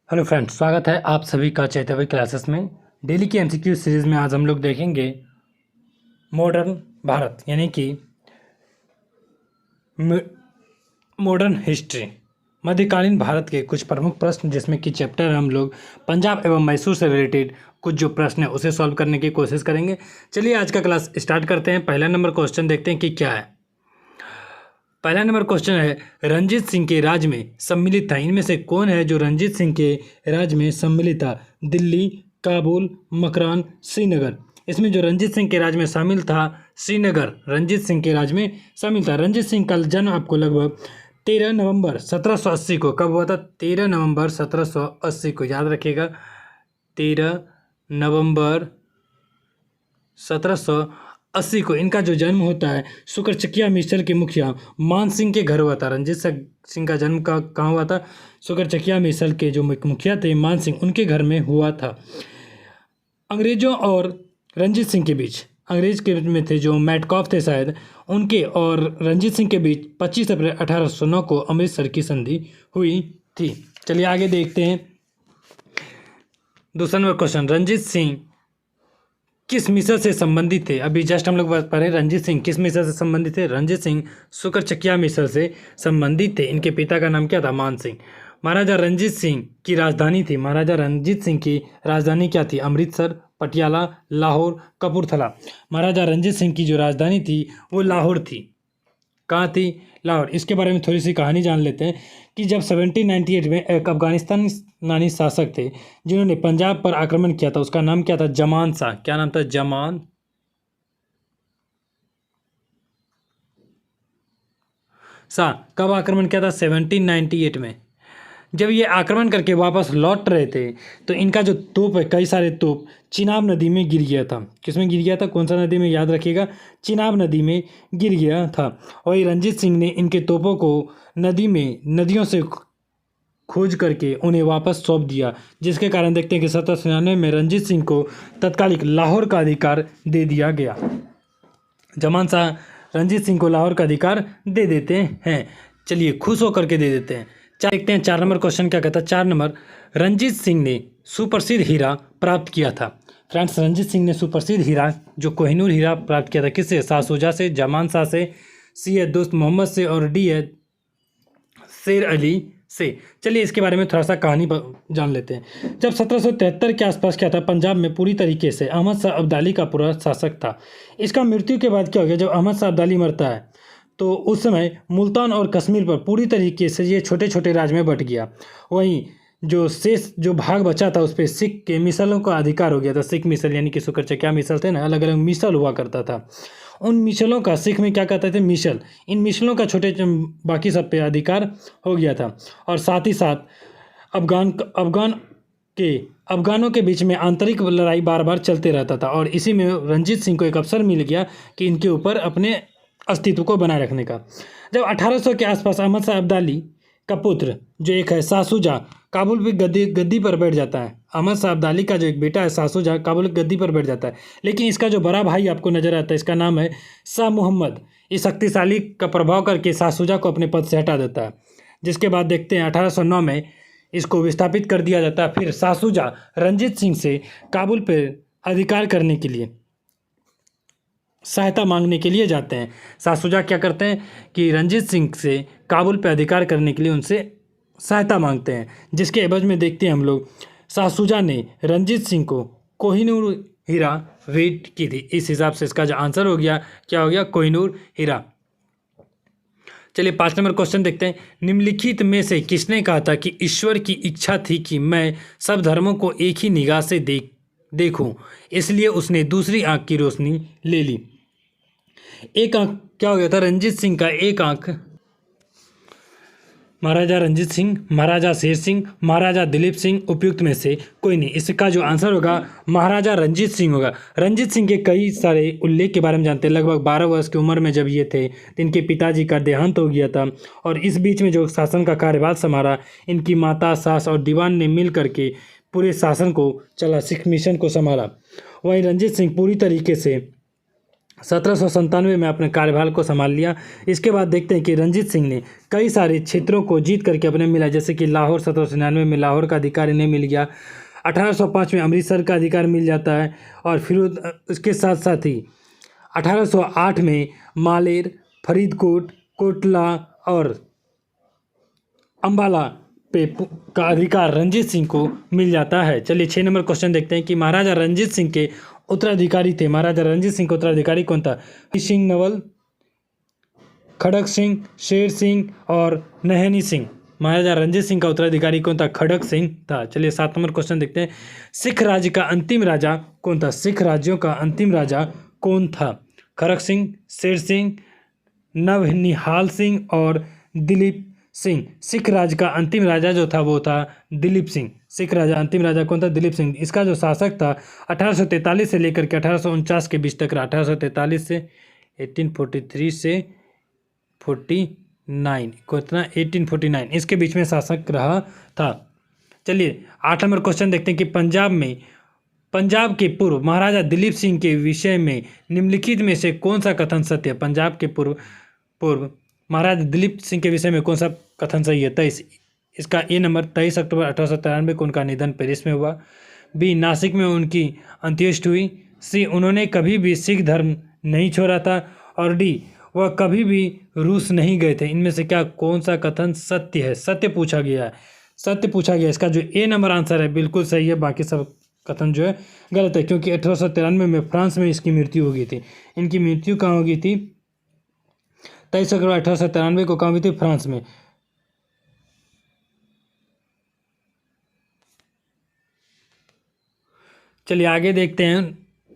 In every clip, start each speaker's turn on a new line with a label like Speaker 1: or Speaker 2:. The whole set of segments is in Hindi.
Speaker 1: हेलो फ्रेंड्स, स्वागत है आप सभी का चैतन्य क्लासेस में। डेली की एमसीक्यू सीरीज़ में आज हम लोग देखेंगे मॉडर्न भारत यानी कि मॉडर्न हिस्ट्री, मध्यकालीन भारत के कुछ प्रमुख प्रश्न, जिसमें कि चैप्टर हम लोग पंजाब एवं मैसूर से रिलेटेड कुछ जो प्रश्न है उसे सॉल्व करने की कोशिश करेंगे। चलिए आज का क्लास स्टार्ट करते हैं। पहला नंबर क्वेश्चन देखते हैं कि क्या है। पहला नंबर क्वेश्चन है, रंजीत सिंह के राज में सम्मिलित था। इनमें से कौन है जो रंजीत सिंह के राज में सम्मिलित था? दिल्ली, काबुल, मकरान, श्रीनगर। इसमें जो रंजीत सिंह के राज में शामिल था श्रीनगर, रंजीत सिंह के राज में शामिल था। रंजीत सिंह का जन्म आपको लगभग 13 नवंबर 1780 को कब हुआ था? 13 नवंबर 1780 को याद रखिएगा। 13 नवंबर 1780 को इनका जो जन्म होता है सुकरचकिया मिसल के मुखिया मान सिंह के घर हुआ था। रंजीत सिंह का जन्म कहाँ हुआ था? सुकरचकिया मिसल के जो मुखिया थे मान सिंह, उनके घर में हुआ था। अंग्रेजों और रंजीत सिंह के बीच, अंग्रेज के में थे जो मैटकॉफ थे शायद, उनके और रंजीत सिंह के बीच 25 अप्रैल 1809 को अमृतसर की संधि हुई थी। चलिए आगे देखते हैं। दूसरा नंबर क्वेश्चन, रंजीत सिंह किस मिसल से संबंधित थे? अभी जस्ट हम लोग बात कर रहे हैं रंजीत सिंह किस मिसल से संबंधित थे। रंजीत सिंह सुकरचकिया मिसल से संबंधित थे। इनके पिता का नाम क्या था? मान सिंह। महाराजा रंजीत सिंह की राजधानी थी, महाराजा रंजीत सिंह की राजधानी क्या थी? अमृतसर, पटियाला, लाहौर, कपूरथला। महाराजा रंजीत सिंह की जो राजधानी थी वो लाहौर थी। कहाँ थी? लाहौर। इसके बारे में थोड़ी सी कहानी जान लेते हैं कि जब 1798 में एक अफगानिस्तानी शासक थे जिन्होंने पंजाब पर आक्रमण किया था, उसका नाम क्या था? जमान शाह। क्या नाम था? जमान शाह। कब आक्रमण किया था? 1798 में। जब ये आक्रमण करके वापस लौट रहे थे तो इनका जो तोप है, कई सारे तोप चिनाब नदी में गिर गया था। किसमें गिर गया था? कौन सा नदी में? याद रखिएगा, चिनाब नदी में गिर गया था। और रंजीत सिंह ने इनके तोपों को नदियों से खोज करके उन्हें वापस सौंप दिया, जिसके कारण देखते हैं कि 1799 में रंजीत सिंह को तत्कालिक लाहौर का अधिकार दे दिया गया। जमान शाह रंजीत सिंह को लाहौर का अधिकार दे देते हैं। चलिए खुश होकर के दे देते हैं। देखते हैं 4 नंबर क्वेश्चन क्या कहता है। 4 नंबर, रंजीत सिंह ने सुप्रसिद्ध हीरा प्राप्त किया था। फ्रेंड्स, रंजीत सिंह ने सुप्रसिद्ध हीरा जो कोहिनूर हीरा प्राप्त किया था किससे? शाह शुजा से, जमान शाह से, सी है दोस्त मोहम्मद से और डी है शेर अली से। चलिए इसके बारे में थोड़ा सा कहानी जान लेते हैं। जब 1773 के आसपास क्या था, पंजाब में पूरी तरीके से अहमद शाह अब्दाली का पूरा शासक था। इसका मृत्यु के बाद क्या हो गया? जब अहमद शाह अब्दाली मरता है तो उस समय मुल्तान और कश्मीर पर पूरी तरीके से ये छोटे छोटे राज्य में बट गया। वहीं जो भाग बचा था उस पर सिख के मिसलों का अधिकार हो गया था। सिख मिसल यानी कि सुकरचकिया मिसल थे ना, अलग अलग मिसल हुआ करता था। उन मिसलों का सिख में क्या कहते थे? मिसल। इन मिसलों का बाकी सब पे अधिकार हो गया था। और साथ ही साथ अफगानों के बीच में आंतरिक लड़ाई बार बार चलते रहता था। और इसी में रंजीत सिंह को एक अवसर मिल गया कि इनके ऊपर अपने अस्तित्व को बनाए रखने का। जब 1800 के आसपास अहमद शाह अब्दाली का पुत्र जो एक है शाह शुजा काबुल की गद्दी पर बैठ जाता है। अहमद शाह अब्दाली का जो एक बेटा है शाह शुजा काबुल की गद्दी पर बैठ जाता है, लेकिन इसका जो बड़ा भाई आपको नजर आता है इसका नाम है शाह मुहम्मद। इस शक्तिशाली का प्रभाव करके शाह शुजा को अपने पद से हटा देता है, जिसके बाद देखते हैं 1809 में इसको विस्थापित कर दिया जाता है। फिर शाह शुजा रंजीत सिंह से काबुल पर अधिकार करने के लिए सहायता मांगने के लिए जाते हैं। शाह शुजा क्या करते हैं कि रंजीत सिंह से काबुल पर अधिकार करने के लिए उनसे सहायता मांगते हैं, जिसके एवज में देखते हैं हम लोग शाह शुजा ने रंजीत सिंह को कोहिनूर हीरा भेंट की थी। इस हिसाब से इसका जो आंसर हो गया, क्या हो गया? कोहिनूर हीरा। चलिए 5 नंबर क्वेश्चन देखते हैं। निम्नलिखित में से किसने कहा था कि ईश्वर की इच्छा थी कि मैं सब धर्मों को एक ही निगाह से देखूं, इसलिए उसने दूसरी आंख की रोशनी ले ली। एक आंख क्या हो गया था? रंजीत सिंह का एक आंख महाराजा रंजीत सिंह, महाराजा शेर सिंह, महाराजा दिलीप सिंह उपयुक्त में से कोई नहीं। इसका जो आंसर होगा महाराजा रंजीत सिंह होगा। रंजीत सिंह के कई सारे उल्लेख के बारे में जानते हैं। लगभग 12 वर्ष की उम्र में जब ये थे तो इनके पिताजी का देहांत हो गया था, और इस बीच में जो शासन का कार्यभार संभाला इनकी माता, सास और दीवान ने मिल करके पूरे शासन को चला, सिख मिशन को संभाला। वहीं रंजीत सिंह पूरी तरीके से 1797 में अपने कार्यभार को संभाल लिया। इसके बाद देखते हैं कि रंजीत सिंह ने कई सारे क्षेत्रों को जीत करके अपने मिला, जैसे कि लाहौर 1799 में लाहौर का अधिकार इन्हें मिल गया। 1805 में अमृतसर का अधिकार मिल जाता है। और फिर उसके साथ साथ ही 1808 में मालेर, फरीदकोट, कोटला और अम्बाला पे का अधिकार रंजीत सिंह को मिल जाता है। चलिए 6 नंबर क्वेश्चन देखते हैं कि महाराजा रंजीत सिंह के उत्तराधिकारी थे। महाराजा रंजीत सिंह का उत्तराधिकारी कौन था? सिंह नवल, खड़क सिंह, शेर सिंह और नहनी सिंह। महाराजा रंजीत सिंह का उत्तराधिकारी कौन था? खड़क सिंह था। चलिए 7 नंबर क्वेश्चन देखते हैं। सिख राज्य का अंतिम राजा कौन था? सिख राज्यों का अंतिम राजा कौन था? खड़क सिंह, शेर सिंह, नवनिहाल सिंह और दिलीप सिंह। सिख राज्य का अंतिम राजा जो था वो था दिलीप सिंह। सिख राजा अंतिम राजा कौन था? दिलीप सिंह। इसका जो शासक था 1843 से लेकर के 1849 के बीच तक रहा। 1843 से 1843 से 49 कितना 1849 इसके बीच में शासक रहा था। चलिए 8 नंबर क्वेश्चन देखते हैं कि पंजाब के पूर्व महाराजा दिलीप सिंह के विषय में निम्नलिखित में से कौन सा कथन सत्य है? पंजाब के पूर्व महाराजा दिलीप सिंह के विषय में कौन सा कथन सही है? 23 इसका ए नंबर 23 अक्टूबर 1893 को उनका निधन पेरिस में हुआ। बी नासिक में उनकी अंत्येष्टि हुई। सी उन्होंने कभी भी सिख धर्म नहीं छोड़ा था। और डी वह कभी भी रूस नहीं गए थे। इनमें से क्या कौन सा कथन सत्य है? सत्य पूछा गया है, सत्य पूछा गया। इसका जो ए नंबर आंसर है बिल्कुल सही है, बाकी सब कथन जो है गलत है, क्योंकि 1893 में फ्रांस में इसकी मृत्यु हो गई थी। इनकी मृत्यु कहाँ हो गई थी? 23 अक्टूबर 1893 को कहाँ हुई थी? फ्रांस में। चलिए आगे देखते हैं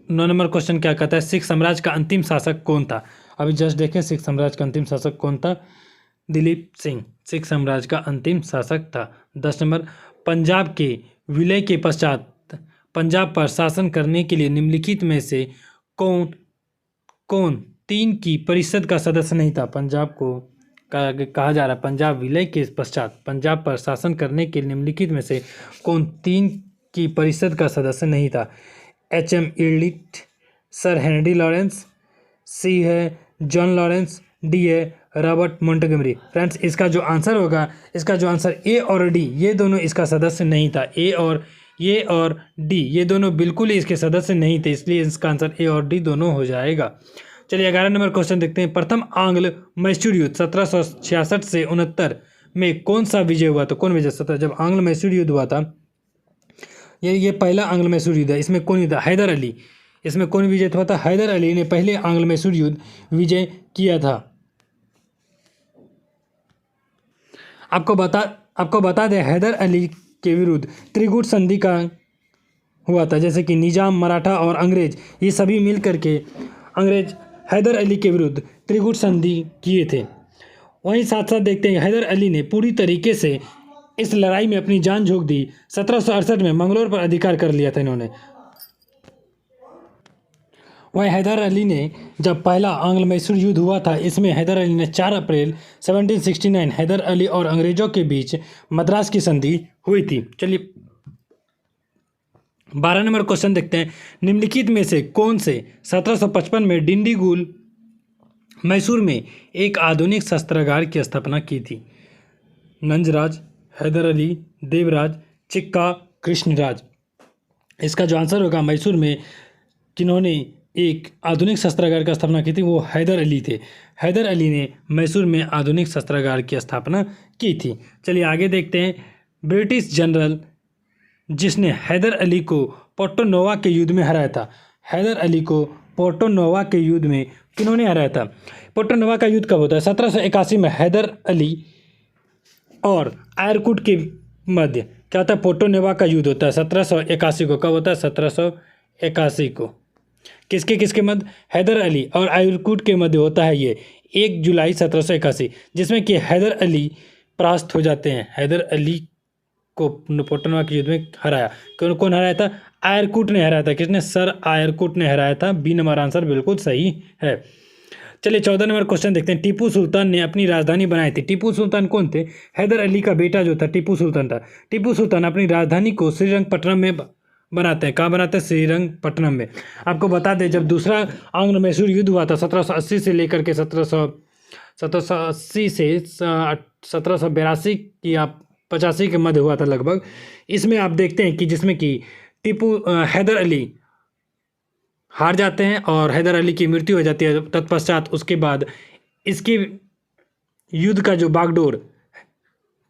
Speaker 1: 9 नंबर क्वेश्चन क्या कहता है? सिख साम्राज्य का अंतिम शासक कौन था? अभी जस्ट देखें सिख साम्राज्य का अंतिम शासक कौन था? दिलीप सिंह सिख साम्राज्य का अंतिम शासक था। 10 नंबर पंजाब के विलय के पश्चात पंजाब पर शासन करने के लिए निम्नलिखित में से कौन 3 की परिषद का सदस्य नहीं था? पंजाब को कहा जा रहा है पंजाब विलय के पश्चात पंजाब पर शासन करने के निम्नलिखित में से कौन 3 की परिषद का सदस्य नहीं था? HM इर्लिट, सर हेनरी लॉरेंस, सी है जॉन लॉरेंस, डी है रॉबर्ट मोंटगोमरी। फ्रेंड्स इसका जो आंसर होगा, इसका जो आंसर ए और डी ये दोनों इसका सदस्य नहीं था। ये और डी ये दोनों बिल्कुल ही इसके सदस्य नहीं थे, इसलिए इसका आंसर ए और डी दोनों हो जाएगा। चलिए 11 नंबर क्वेश्चन देखते हैं। प्रथम आंग्ल मैसूर युद्ध 1766 से 69 में कौन सा विजय हुआ? तो कौन विजय? जब आंग्ल मैसूर युद्ध हुआ था, ये पहला आंग्ल मैसूर युद्ध है। इसमें कौन युद्ध? हैदर अली। इसमें कौन विजय हुआ था? हैदर अली ने पहले आंग्ल मैसूर युद्ध विजय किया था। आपको बता दें हैदर अली के विरुद्ध त्रिगुट संधि का हुआ था, जैसे कि निजाम, मराठा और अंग्रेज ये सभी मिल करके अंग्रेज हैदर अली के विरुद्ध त्रिगुट संधि किए थे। वहीं साथ साथ देखते हैं हैदर अली ने पूरी तरीके से इस लड़ाई में अपनी जान झोंक दी। 1768 में मंगलोर पर अधिकार कर लिया था इन्होंने। वहीं हैदर अली ने जब पहला आंग्ल मैसूर युद्ध हुआ था, इसमें हैदर अली ने 4 अप्रैल 1769 हैदर अली और अंग्रेजों के बीच मद्रास की संधि हुई थी। चलिए 12 नंबर क्वेश्चन देखते हैं। निम्नलिखित में से कौन से 1755 में डिंडीगुल मैसूर में एक आधुनिक शस्त्रागार की स्थापना की थी? नंजराज, हैदर अली, देवराज, चिक्का, कृष्णराज। इसका जो आंसर होगा मैसूर में जिन्होंने एक आधुनिक शस्त्रागार की स्थापना की थी वो हैदर अली थे। हैदर अली ने मैसूर में आधुनिक शस्त्रागार की स्थापना की थी। चलिए आगे देखते हैं। ब्रिटिश जनरल जिसने हैदर अली को पोर्टो नोवा के युद्ध में हराया था, हैदर अली को पोर्टो नोवा के युद्ध में किन्होंने हराया था? पोर्टो नोवा का युद्ध कब होता है? 1781 में हैदर अली और आयरकुट के मध्य क्या होता है? पोर्टो नोवा का युद्ध होता है 1781 को। कब होता है? 1781 को। किसके मध्य? हैदर अली और आयरकुट के मध्य होता है ये 1 जुलाई 1781, जिसमें कि हैदर अली परास्त हो जाते हैं। हैदर अली को पोर्टो नोवा के युद्ध में हराया। कौन हराया था? आयरकुट ने हराया था। किसने? सर आयरकुट ने हराया था। बी नंबर आंसर बिल्कुल सही है। चलिए 14 नंबर क्वेश्चन देखते हैं। टीपू सुल्तान ने अपनी राजधानी बनाई थी। टीपू सुल्तान कौन थे? हैदर अली का बेटा जो था टीपू सुल्तान था। टीपू सुल्तान अपनी राजधानी को श्रीरंगपट्टनम में बनाते हैं। कहाँ बनाते हैं? श्रीरंगपट्टनम में। आपको बता दें, जब दूसरा आंग्ल मैसूर युद्ध हुआ था 1780 से लेकर के 1780 से 1782 या 85 के मध्य हुआ था लगभग। इसमें आप देखते हैं कि जिसमें कि टीपू हैदर अली हार जाते हैं और हैदर अली की मृत्यु हो जाती है। तत्पश्चात उसके बाद इसके युद्ध का जो बागडोर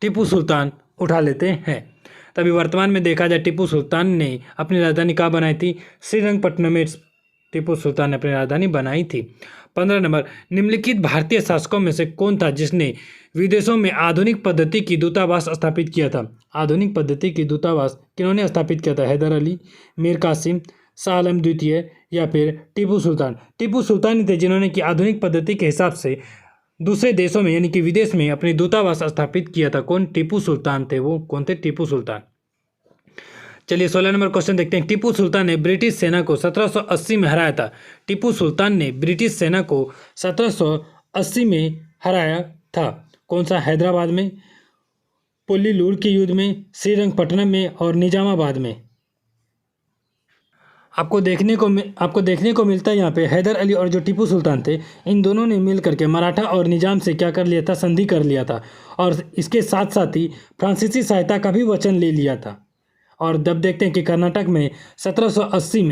Speaker 1: टीपू सुल्तान उठा लेते हैं। तभी वर्तमान में देखा जाए, टीपू सुल्तान ने अपनी राजधानी कहाँ बनाई थी? श्रीरंगपट्टनम में टीपू सुल्तान ने अपनी राजधानी बनाई थी। 15 नंबर, निम्नलिखित भारतीय शासकों में से कौन था जिसने विदेशों में आधुनिक पद्धति की दूतावास स्थापित किया था? आधुनिक पद्धति की दूतावास किन्होंने स्थापित किया था? हैदर अली, मीर कासिम, शाह आलम द्वितीय या फिर टीपू सुल्तान? टीपू सुल्तान ही थे जिन्होंने कि आधुनिक पद्धति के हिसाब से दूसरे देशों में यानी कि विदेश में अपनी दूतावास स्थापित किया था। कौन? टीपू सुल्तान थे। वो कौन थे? टीपू सुल्तान। चलिए 16 नंबर क्वेश्चन देखते हैं। टीपू सुल्तान ने ब्रिटिश सेना को 1780 में हराया था। टीपू सुल्तान ने ब्रिटिश सेना को 1780 में हराया था। कौन सा? हैदराबाद में, पोल्लीलूर के युद्ध में, श्रीरंगपट्टनम में और निजामाबाद में। आपको देखने को मिलता है यहाँ पे हैदर अली और जो टीपू सुल्तान थे, इन दोनों ने मिल करके मराठा और निजाम से क्या कर लिया था? संधि कर लिया था। और इसके साथ साथ ही फ्रांसीसी सहायता का भी वचन ले लिया था। और जब देखते हैं कि कर्नाटक में 1780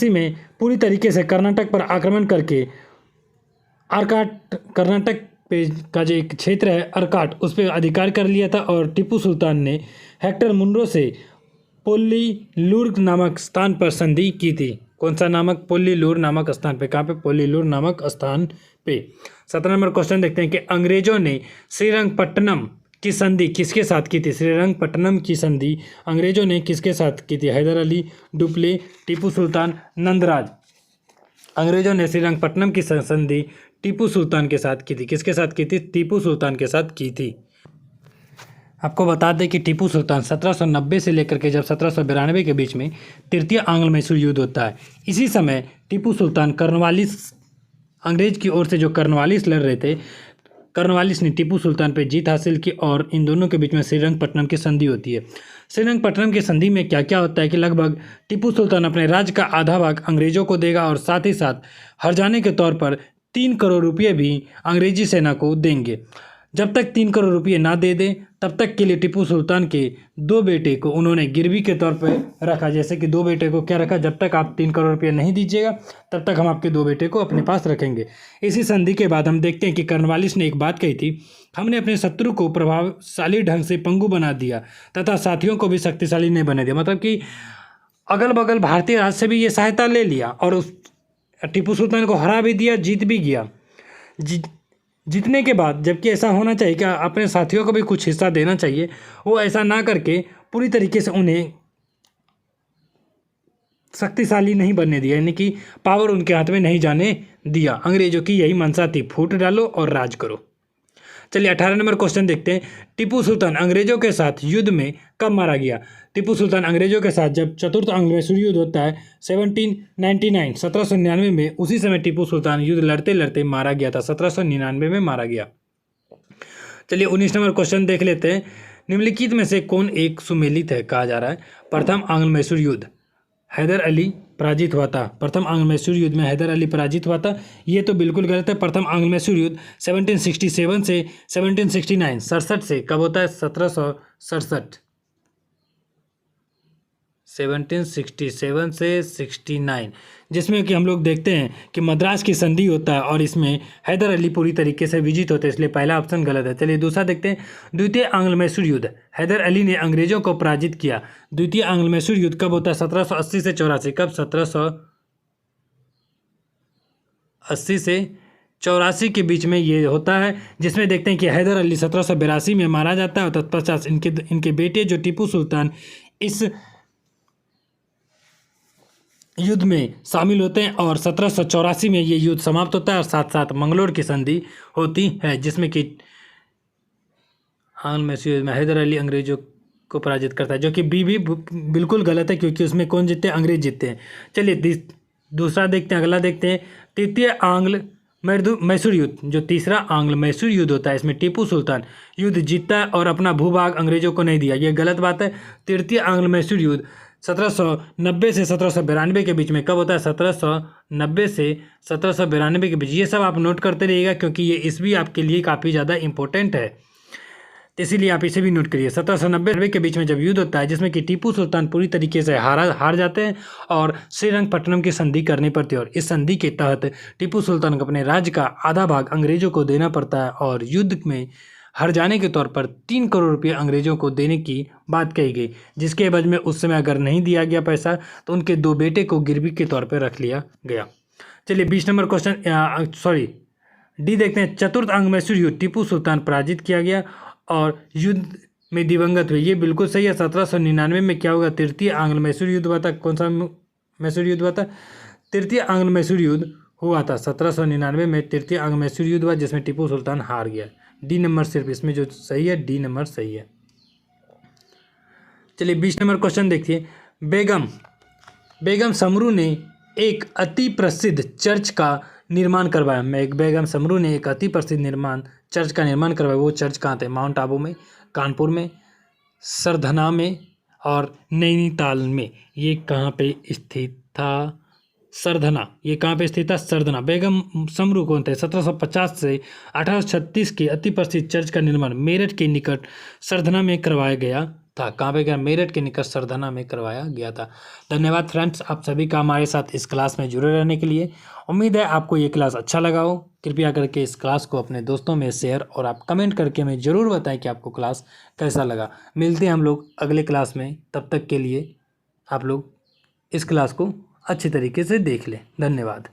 Speaker 1: में पूरी तरीके से कर्नाटक पर आक्रमण करके आरकाट, कर्नाटक पे का जो एक क्षेत्र है अर्काट, उस पर अधिकार कर लिया था। और टीपू सुल्तान ने हेक्टर मुनरो से पोल्लीलूर नामक स्थान पर संधि की थी। कौन सा नामक? पोल्लीलूर नामक स्थान पे। कहाँ पे? पोल्लीलूर नामक स्थान पे। 17 नंबर क्वेश्चन देखते हैं कि अंग्रेजों ने श्रीरंगपट्टनम की संधि किसके साथ की थी? श्रीरंगपट्टनम की संधि अंग्रेजों ने किसके साथ की थी? हैदर अली, डुप्ले, टीपू सुल्तान, नंदराज। अंग्रेजों ने श्रीरंगपट्टनम की संधि टीपू सुल्तान के साथ की थी। किसके साथ की थी? टीपू सुल्तान के साथ की थी। आपको बता दें कि टीपू सुल्तान 1790 से लेकर के जब 1792 के बीच में तृतीय आंग्ल मैसूर युद्ध होता है, इसी समय टीपू सुल्तान कर्नवालिस, अंग्रेज की ओर से जो कर्नवालिस लड़ रहे थे, कर्नवालिस ने टीपू सुल्तान पर जीत हासिल की और इन दोनों के बीच में श्रीरंगपट्टनम की संधि होती है। श्रीरंगपट्टनम की संधि में क्या क्या होता है कि लगभग टीपू सुल्तान अपने राज्य का आधा भाग अंग्रेजों को देगा और साथ ही साथ हर्जाने के तौर पर 3 करोड़ रुपये भी अंग्रेजी सेना को देंगे। जब तक 3 करोड़ रुपये ना दे दें तब तक के लिए टीपू सुल्तान के 2 बेटे को उन्होंने गिरवी के तौर पर रखा। जैसे कि 2 बेटे को क्या रखा? जब तक आप 3 करोड़ रुपये नहीं दीजिएगा तब तक हम आपके 2 बेटे को अपने पास रखेंगे। इसी संधि के बाद हम देखते हैं कि कर्नवालिस ने एक बात कही थी, हमने अपने शत्रु को प्रभावशाली ढंग से पंगु बना दिया तथा साथियों को भी शक्तिशाली नहीं बना दिया। मतलब कि अगल बगल भारतीय राज से भी ये सहायता ले लिया और उस टीपू सुल्तान को हरा भी दिया, जीत भी गया। जीतने के बाद जबकि ऐसा होना चाहिए कि अपने साथियों को भी कुछ हिस्सा देना चाहिए, वो ऐसा ना करके पूरी तरीके से उन्हें शक्तिशाली नहीं बनने दिया, यानी कि पावर उनके हाथ में नहीं जाने दिया। अंग्रेजों की यही मंशा थी, फूट डालो और राज करो। चलिए 18 नंबर क्वेश्चन देखते हैं। टीपू सुल्तान अंग्रेजों के साथ युद्ध में कब मारा गया? टीपू सुल्तान अंग्रेजों के साथ जब चतुर्थ आंग्ल मैसूर युद्ध होता है 1799 में, उसी समय टीपू सुल्तान युद्ध लड़ते लड़ते मारा गया था। 1799 में मारा गया। चलिए 19 नंबर क्वेश्चन देख लेते हैं। निम्नलिखित में से कौन एक सुमेलित है? कहा जा रहा है प्रथम आंग्ल मैसूर युद्ध हैदर अली पराजित हुआ था। प्रथम आंग्ल मैसूर युद्ध में हैदर अली पराजित हुआ था, ये तो बिल्कुल गलत है। प्रथम आंग्ल मैसूर युद्ध 1767 से 1769, 67 से कब होता है? 1767, 1767 से 69, जिसमें कि हम लोग देखते हैं कि मद्रास की संधि होता है और इसमें हैदर अली पूरी तरीके से विजित होते हैं, इसलिए पहला ऑप्शन गलत है। चलिए दूसरा देखते हैं। द्वितीय आंग्ल मैसूर युद्ध हैदर अली ने अंग्रेजों को पराजित किया। द्वितीय आंग्ल मैसूर युद्ध कब होता है? 1780 से 84। कब? 1780 से 84 के बीच में ये होता है, जिसमें देखते हैं कि हैदर अली 1782 में मारा जाता है और तत्पश्चात इनके बेटे जो टीपू सुल्तान इस युद्ध में शामिल होते हैं और 1784 में ये युद्ध समाप्त होता है और साथ साथ मंगलोर की संधि होती है, जिसमें कि आंग्ल मैसूर युद्ध में हैदर अली अंग्रेजों को पराजित करता है, जो कि भी बिल्कुल गलत है क्योंकि उसमें कौन जीतते हैं? अंग्रेज जीतते हैं। चलिए दूसरा देखते हैं, अगला देखते हैं। तृतीय आंग्ल मैसूर युद्ध, जो तीसरा आंग्ल मैसूर युद्ध होता है, इसमें टीपू सुल्तान युद्ध जीतता है और अपना भूभाग अंग्रेजों को नहीं दिया, ये गलत बात है। तृतीय आंग्ल मैसूर युद्ध 1790 से 1792 के बीच में कब होता है? 1790 से 1792 के बीच। ये सब आप नोट करते रहिएगा क्योंकि ये ईस्वी आपके लिए काफ़ी ज़्यादा इंपॉर्टेंट है, तो इसीलिए आप इसे भी नोट करिए। 1790 के बीच में जब युद्ध होता है जिसमें कि टीपू सुल्तान पूरी तरीके से हार जाते हैं और श्रीरंगपट्टनम की संधि करनी पड़ती है, और इस संधि के तहत टीपू सुल्तान को अपने राज्य का आधा भाग अंग्रेजों को देना पड़ता है, और युद्ध में हार जाने के तौर पर 3 करोड़ रुपये अंग्रेजों को देने की बात कही गई, जिसके एवज में उस समय अगर नहीं दिया गया पैसा तो उनके 2 बेटे को गिरवी के तौर पर रख लिया गया। चलिए 20 नंबर क्वेश्चन डी देखते हैं। चतुर्थ आंग्ल मैसूर युद्ध टीपू सुल्तान पराजित किया गया और युद्ध में दिवंगत हुए, ये बिल्कुल सही है। 1799 में क्या होगा? तृतीय आंग्ल मैसूर युद्ध हुआ था। कौन सा मैसूर युद्ध हुआ था? तृतीय आंग्ल मैसूर युद्ध हुआ था 1799 में। तृतीय आंग्ल मैसूर युद्ध हुआ जिसमें टीपू सुल्तान हार गया। डी नंबर सिर्फ इसमें जो सही है, डी नंबर सही है। चलिए 20 नंबर क्वेश्चन देखिए। बेगम समरू ने एक अति प्रसिद्ध चर्च का निर्माण करवाया। बेगम समरू ने एक अति प्रसिद्ध चर्च का निर्माण करवाया। वो चर्च कहाँ थे? माउंट आबू में, कानपुर में, सरधना में और नैनीताल में। ये कहाँ पे स्थित था? सरधना। ये कहाँ पे स्थित था? सरधना। बेगम समरू कौन थे? 1750 से 1836 के अति प्रसिद्ध चर्च का निर्माण मेरठ के निकट सरधना में करवाया गया था। कहाँ पे गया? मेरठ के निकट सरधना में करवाया गया था। धन्यवाद फ्रेंड्स, आप सभी का हमारे साथ इस क्लास में जुड़े रहने के लिए। उम्मीद है आपको ये क्लास अच्छा लगा हो। कृपया करके इस क्लास को अपने दोस्तों में शेयर और आप कमेंट करके हमें ज़रूर बताएं कि आपको क्लास कैसा लगा। मिलते हैं हम लोग अगले क्लास में, तब तक के लिए आप लोग इस क्लास को अच्छी तरीके से देख लें। धन्यवाद।